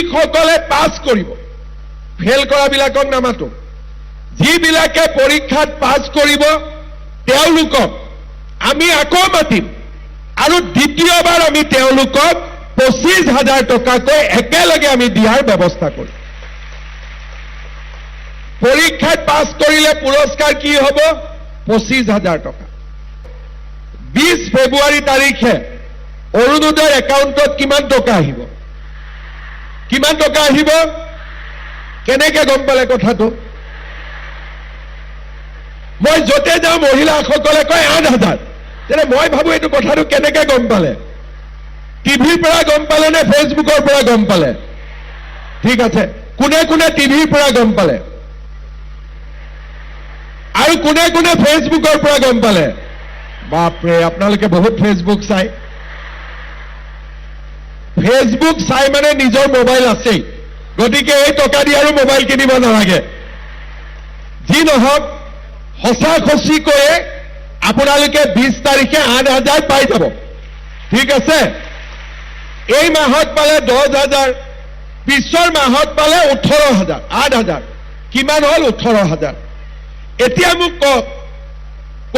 যিসকলে পাছ কৰিব ফেল কৰাবিলাকক নামাতো যিবিলাকে পৰীক্ষাত পাছ কৰিব তেওঁলোকক আমি আকৌ মাতিম আৰু দ্বিতীয়বাৰ আমি তেওঁলোকক 25,000 টকাকৈ একেলগে আমি দিয়াৰ ব্যৱস্থা কৰিম পৰীক্ষাত পাছ কৰিলে পুৰস্কাৰ কি হ'ব 25,000 টকা 20 ফেব্ৰুৱাৰী তাৰিখে অৰুণোদয় একাউণ্টত কিমান টকা আহিব কেনেকৈ গম পালে কথাটো মই যতে যাওঁ মহিলাসকলে কয় 8,000 তেনে মই ভাবো এইটো কথাটো কেনেকৈ গম পালে টিভিৰ পৰা গম পালে নে ফেচবুকৰ পৰা গম পালে ঠিক আছে কোনে কোনে টিভিৰ পৰা গম পালে আৰু কোনে কোনে ফেচবুকৰ পৰা গম পালে বাপৰে আপোনালোকে বহুত ফেচবুক চাই ফেচবুক চাই মানে নিজৰ মোবাইল আছেই গতিকে এই টকা দি আৰু মোবাইল কিনিব নালাগে যি নহওক সঁচাসঁচিকৈয়ে আপোনালোকে 20 তাৰিখে 8,000 পাই যাব ঠিক আছে এই মাহত পালে 10,000 পিছৰ মাহত পালে 18,000 8,000 কিমান হ'ল 18,000 এতিয়া মোক কওক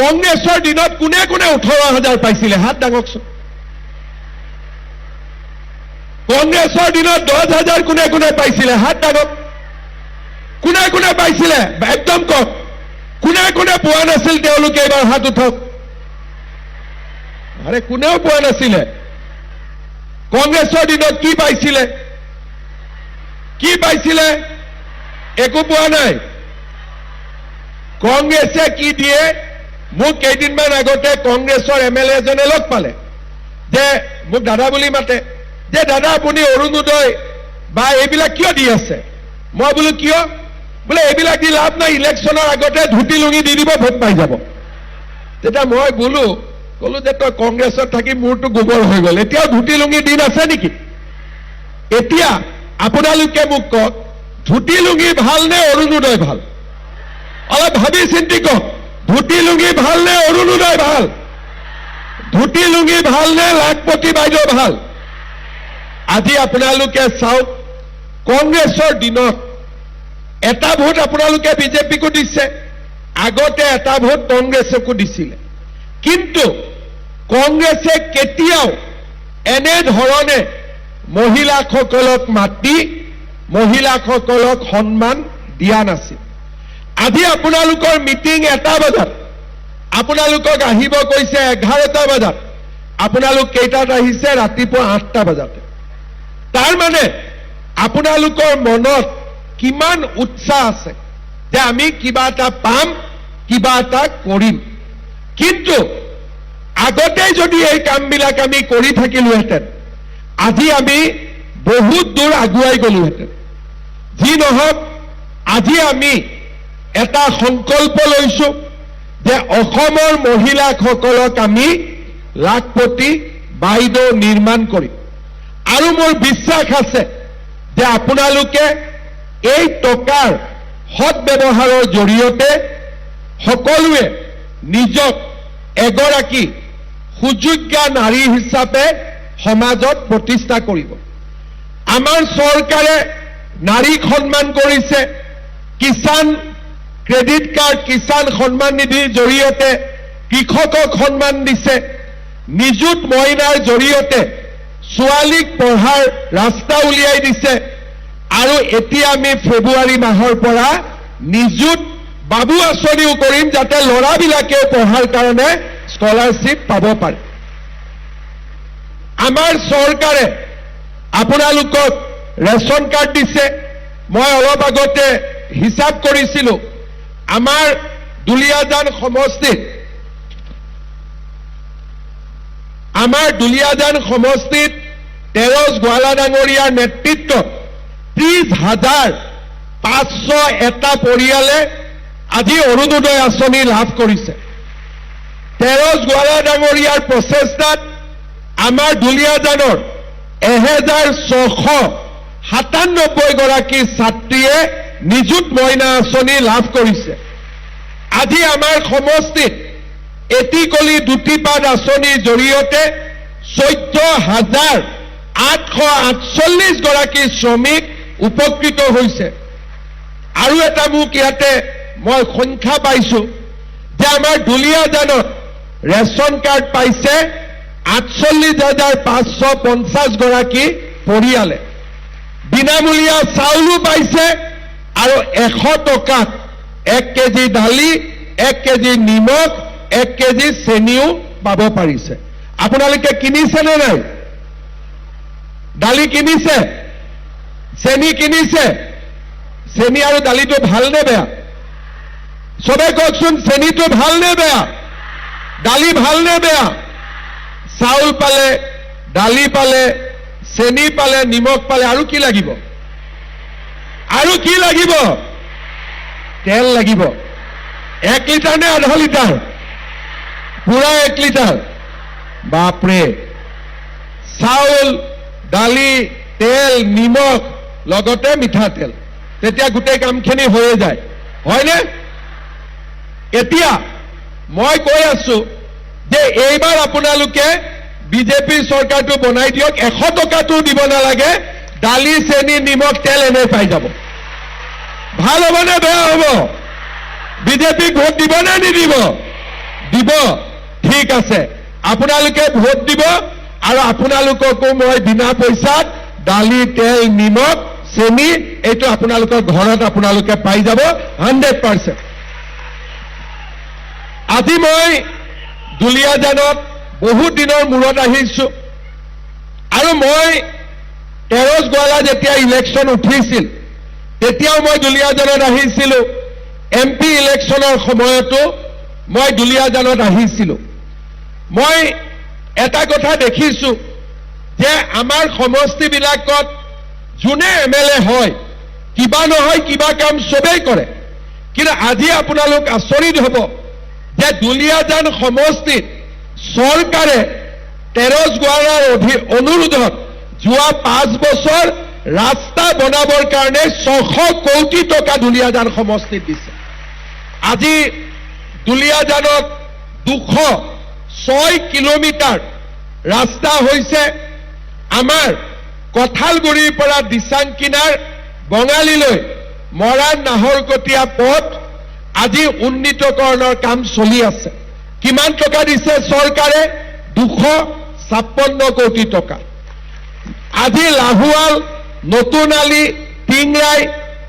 কংগ্ৰেছৰ দিনত কোনে কোনে 18,000 পাইছিলে হাত দাঙকচোন কংগ্ৰেছৰ দিনত 10,000 কোনে কোনে পাইছিলে হাত দাঙক কোনে কোনে পাইছিলে একদম কওক কোনে কোনে পোৱা নাছিল তেওঁলোকে এবাৰ হাত উঠক আৰে কোনেও পোৱা নাছিলে কংগ্ৰেছৰ দিনত কি পাইছিলে একো পোৱা নাই কংগ্ৰেছে কি দিয়ে মোক কেইদিনমান আগতে কংগ্ৰেছৰ এমএলএ এজনে লগ পালে যে মোক দাদা বুলি মাতে যে দাদা আপুনি অৰুণোদয় বা এইবিলাক কিয় দি আছে মই বোলো কিয় বোলে এইবিলাক দি লাভ নাই ইলেকশ্যনৰ আগতে ধুতি লুঙি দি দিব ভোট পাই যাব তেতিয়া মই ক'লো যে তই কংগ্ৰেছত থাকি মোৰটো গোবৰ হৈ গ'ল এতিয়াও ধুতি লুঙি দিন আছে নেকি এতিয়া আপোনালোকে মোক কওক ধুতি লুঙি ভাল নে অৰুণোদয় ভাল অলপ ভাবি চিন্তি কওক ধুতি লুঙি ভাল নে অৰুণোদয় ভাল ধুতি লুঙি ভাল নে লাখপতি বাইদেউ ভাল আজি আপোনালোকে চাওক কংগ্ৰেছৰ দিনত এটা ভোট আপোনালোকে বিজেপিকো দিছে আগতে এটা ভোট কংগ্ৰেছকো দিছিলে কিন্তু কংগ্ৰেছে কেতিয়াও এনেধৰণে মহিলাসকলক মাতি মহিলাসকলক সন্মান দিয়া নাছিল আজি আপোনালোকৰ মিটিং 1 বজাত আপোনালোকক আহিব কৈছে 11টা বজাত আপোনালোক কেইটাত আহিছে ৰাতিপুৱা 8টা বজাতে তাৰ মানে আপোনালোকৰ মনত কিমান উৎসাহ আছে যে আমি কিবা এটা পাম কিবা এটা কৰিম কিন্তু আগতে যদি এই কামবিলাক আমি কৰি থাকিলোহেঁতেন আজি আমি বহুত দূৰ আগুৱাই গলোহেঁতেন যি নহওক আজি আমি এটা সংকল্প লৈছো যে অসমৰ মহিলাসকলক আমি লাখপতি বাইদেউ নিৰ্মাণ কৰিম আৰু মোৰ বিশ্বাস আছে যে আপোনালোকে এই টকাৰ সৎ ব্যৱহাৰৰ জৰিয়তে সকলোৱে নিজক এগৰাকী সুযোগ্য নাৰী হিচাপে সমাজত প্ৰতিষ্ঠা কৰিব আমাৰ চৰকাৰে নাৰীক সন্মান কৰিছে কিষাণ ক্ৰেডিট কাৰ্ড কিষাণ সন্মান নিধিৰ জৰিয়তে কৃষকক সন্মান দিছে নিযুত মইনাৰ জৰিয়তে ছোৱালীক পঢ়াৰ ৰাস্তা উলিয়াই দিছে আৰু এতিয়া আমি ফেব্ৰুৱাৰী মাহৰ পৰা নিযুত বাবু আঁচনিও কৰিম যাতে ল'ৰাবিলাকেও পঢ়াৰ কাৰণে স্কলাৰশ্বিপ পাব পাৰে আমাৰ চৰকাৰে আপোনালোকক ৰেচন কাৰ্ড দিছে মই অলপ আগতে হিচাপ কৰিছিলো আমাৰ দুলিয়াজান সমষ্টিত তেৰজ গোৱালা ডাঙৰীয়াৰ নেতৃত্বত 30,500 এটা পৰিয়ালে আজি অৰুণোদয় আঁচনি লাভ কৰিছে তেৰজ গোৱালা ডাঙৰীয়াৰ প্ৰচেষ্টাত আমাৰ দুলিয়াজানৰ 1,697 গৰাকী ছাত্ৰীয়ে নিযুত মইনা আঁচনি লাভ কৰিছে আজি আমাৰ সমষ্টিত এটিকলি দুটিপাত আঁচনিৰ জৰিয়তে 14,000 848 গৰাকী শ্ৰমিক উপকৃত হৈছে। আৰু এটা মোক ইয়াতে মই সংখ্যা পাইছো যে আমাৰ দুলীয়াজানত ৰেচন কাৰ্ড পাইছে 48,550 গৰাকী পৰিয়ালে, বিনামূলীয়া চাউলো পাইছে, আৰু 100 টকাত 1 কেজি দালি, 1 কেজি নিমখ, 1 কেজি চেনিও পাব পাৰিছে। আপোনালোকে কিনিছেনে নাই? দালি কিনিছে? চেনি কিনিছে? চেনি আৰু দালিটো ভাল নে বেয়া? সবে কওকচোন, চেনিটো ভাল নে বেয়া? দালি ভাল নে বেয়া? চাউল পালে, দালি পালে, চেনি পালে, নিমখ পালে, আৰু কি লাগিব? আৰু কি লাগিব? তেল লাগিব। 1 লিটাৰ নে আধা লিটাৰ? পুৰা 1 লিটাৰ। বাপৰে, চাউল, দালি, তেল, নিমখ, লগতে মিঠাতেল, তেতিয়া গোটেই কামখিনি হৈয়ে যায়, হয়নে? এতিয়া মই কৈ আছো যে এইবাৰ আপোনালোকে বিজেপিৰ চৰকাৰটো বনাই দিয়ক, 100 টকাটো দিব নালাগে, দালি, চেনি, নিমখ, তেল এনে পাই যাব। ভাল হ'ব নে বেয়া হ'ব? বিজেপিক ভোট দিব নে নিদিব? দিব। ঠিক আছে, আপোনালোকে ভোট দিব, আৰু আপোনালোককো মই বিনা পইচাত দালি, তেল, নিমখ, চেনি এইটো আপোনালোকৰ ঘৰত আপোনালোকে পাই যাব 100%। আজি মই দুলীয়াজানত বহুত দিনৰ মূৰত আহিছো, আৰু মই তেৰছ গোৱালা যেতিয়া ইলেকশ্যন উঠিছিল তেতিয়াও মই দুলীয়াজানত আহিছিলো। MP ইলেকশ্যনৰ সময়তো মই দুলীয়াজানত আহিছিলো। মই এটা কথা দেখিছো যে আমাৰ সমষ্টিবিলাকত যোনে MLA হয়, কিবা নহয় কিবা কাম সবেই কৰে, কিন্তু আজি আপোনালোক আচৰিত হ'ব যে দুলীয়াজান সমষ্টিত চৰকাৰে তেৰছ গোৱালাৰ অনুৰোধত যোৱা 5 বছৰ ৰাস্তা বনাবৰ কাৰণে 600 কোটি টকা দুলীয়াজান সমষ্টিত দিছে। আজি দুলীয়াজানত 206 কিলোমিটাৰ ৰাস্তা হৈছে। আমাৰ কঁঠালগুৰিৰ পৰা দিচাংকিনাৰ বঙালীলৈ মৰাণ নাহৰকটীয়া পথ আজি উন্নীতকৰণৰ কাম চলি আছে। কিমান টকা দিছে চৰকাৰে? 256 কোটি টকা। আজি লাহোৱাল, নতুন আলি, টিংৰাই,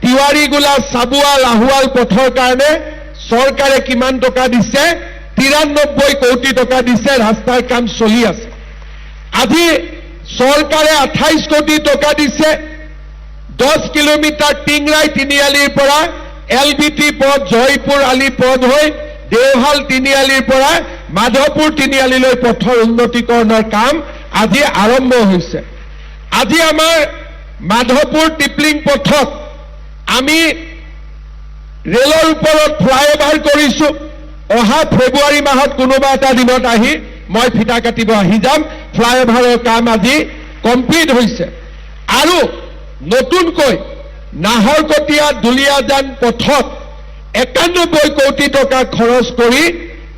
তিৱাৰীগোলা, চাবুৱা, লাহোৱাল পথৰ কাৰণে চৰকাৰে কিমান টকা দিছে? 93 কোটি টকা দিছে। ৰাস্তাৰ কাম চলি আছে। আজি চৰকাৰে 28 কোটি টকা দিছে 10 কিলোমিটাৰ টিংৰাই তিনিআলিৰ পৰা LBT পথ, জয়পুৰ আলি পথ হৈ দেওহাল তিনিআলিৰ পৰা মাধৱপুৰ তিনিআলিলৈ পথৰ উন্নতিকৰণৰ কাম আজি আৰম্ভ হৈছে। আজি আমাৰ মাধৱপুৰ টিপলিং পথত আমি ৰেলৰ ওপৰত ফ্লাইঅভাৰ কৰিছো। অহা ফেব্ৰুৱাৰী মাহত কোনোবা এটা দিনত আহি মই ফিটা কাটিব আহি যাম। ফ্লাইঅভাৰৰ কাম আজি কমপ্লিট হৈছে। আৰু নতুনকৈ নাহৰকটীয়া দুলীয়াজান পথত 91 কোটি টকা খৰচ কৰি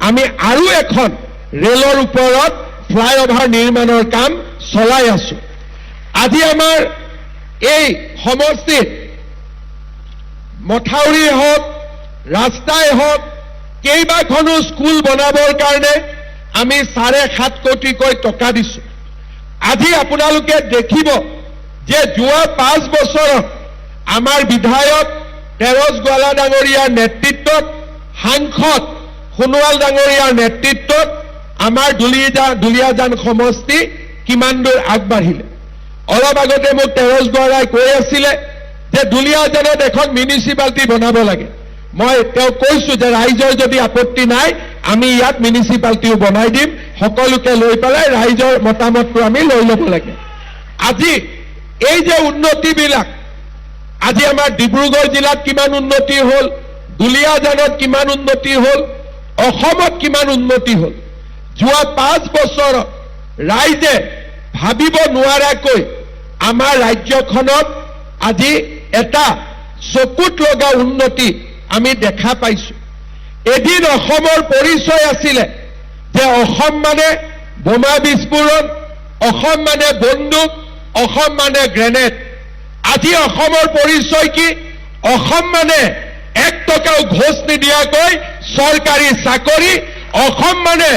আমি আৰু এখন ৰেলৰ ওপৰত ফ্লাইঅভাৰ নিৰ্মাণৰ কাম চলাই আছো। আজি আমাৰ এই সমষ্টিত মথাউৰি হওক, ৰাস্তাই হওক, কেইবাখনো স্কুল বনাবৰ কাৰণে আমি 7.5 কোটিকৈ টকা দিছো। আজি আপোনালোকে দেখিব যে যোৱা 5 বছৰত আমাৰ বিধায়ক তেৰছ গোৱালা ডাঙৰীয়াৰ নেতৃত্বত, সাংসদ সোণোৱাল ডাঙৰীয়াৰ নেতৃত্বত আমাৰ দুলীয়াজান সমষ্টি কিমান দূৰ আগবাঢ়িলে। অলপ আগতে মোক তেৰছ গোৱালাই কৈ আছিলে যে দুলীয়াজানত এখন মিউনিচিপালিটি বনাব লাগে। মই তেওঁক কৈছো যে ৰাইজৰ যদি আপত্তি নাই আমি ইয়াত মিউনিচিপালিটিও বনাই দিম। সকলোকে লৈ পেলাই ৰাইজৰ মতামতটো আমি লৈ ল'ব লাগে। আজি এই যে উন্নতিবিলাক, আজি আমাৰ ডিব্ৰুগড় জিলাত কিমান উন্নতি হ'ল, দুলীয়াজানত কিমান উন্নতি হ'ল, অসমত কিমান উন্নতি হ'ল। যোৱা 5 বছৰত ৰাইজে ভাবিব নোৱাৰাকৈ আমাৰ ৰাজ্যখনত আজি এটা চকুত লগা উন্নতি আমি দেখা পাইছো। এদিন অসমৰ পৰিচয় আছিলে যে অসম মানে বোমা বিস্ফোৰণ, অসম মানে বন্দুক, অসম মানে গ্ৰেনেড। আজি অসমৰ পৰিচয় কি? অসম মানে 1 টকাও ঘোষ নিদিয়াকৈ চৰকাৰী চাকৰি। অসম মানে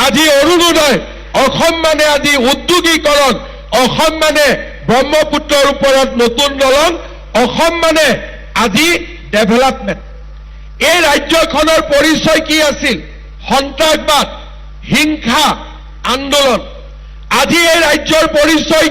আজি অৰুণোদয়। অসম মানে আজি উদ্যোগীকৰণ। অসম মানে ব্ৰহ্মপুত্ৰৰ ওপৰত নতুন দলং। অসম মানে আজি ডেভেলপমেণ্ট। এই ৰাজ্যখনৰ পৰিচয় কি আছিল? সন্ত্ৰাসবাদ, হিংসা, আন্দোলন। আজি এই ৰাজ্যৰ পৰিচয়